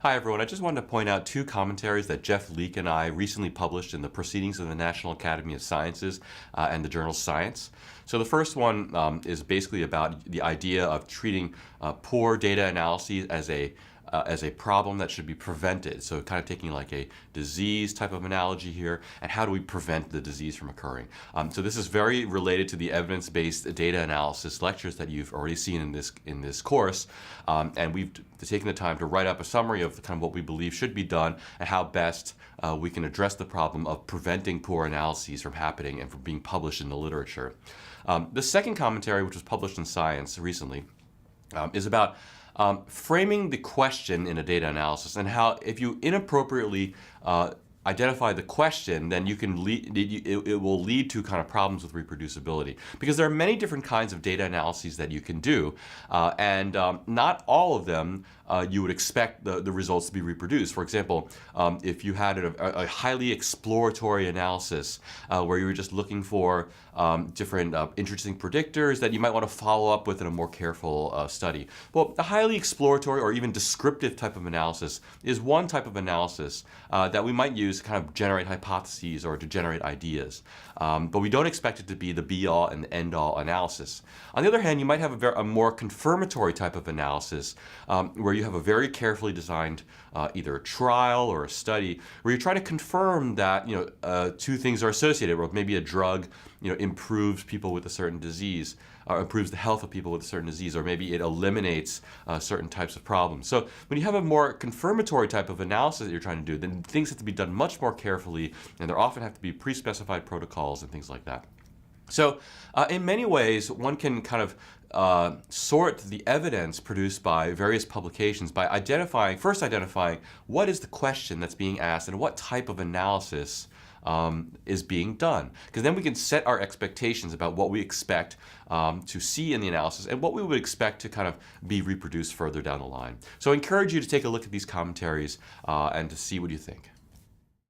Hi everyone, I just wanted to point out two commentaries that Jeff Leake and I recently published in the Proceedings of the National Academy of Sciences and the journal Science. So the first one is basically about the idea of treating poor data analyses as a problem that should be prevented. So kind of taking like a disease type of analogy here, and how do we prevent the disease from occurring? So this is very related to the evidence-based data analysis lectures that you've already seen in this course, and we've taken the time to write up a summary of kind of what we believe should be done and how best we can address the problem of preventing poor analyses from happening and from being published in the literature. The second commentary, which was published in Science recently, is about framing the question in a data analysis, and how if you inappropriately identify the question, then you can it will lead to kind of problems with reproducibility, because there are many different kinds of data analyses that you can do, and not all of them you would expect the results to be reproduced. For example, if you had a highly exploratory analysis where you were just looking for different interesting predictors that you might want to follow up with in a more careful study. Well, a highly exploratory or even descriptive type of analysis is one type of analysis that we might use to kind of generate hypotheses or to generate ideas. But we don't expect it to be the be-all and the end-all analysis. On the other hand, you might have a more confirmatory type of analysis where you have a very carefully designed either a trial or a study where you're trying to confirm that two things are associated, or maybe a drug improves people with a certain disease, or improves the health of people with a certain disease, or maybe it eliminates certain types of problems. So when you have a more confirmatory type of analysis that you're trying to do, then things have to be done much more carefully, and there often have to be pre-specified protocols and things like that. So in many ways, one can kind of sort the evidence produced by various publications by first identifying what is the question that's being asked and what type of analysis is being done. Because then we can set our expectations about what we expect to see in the analysis and what we would expect to kind of be reproduced further down the line. So I encourage you to take a look at these commentaries and to see what you think.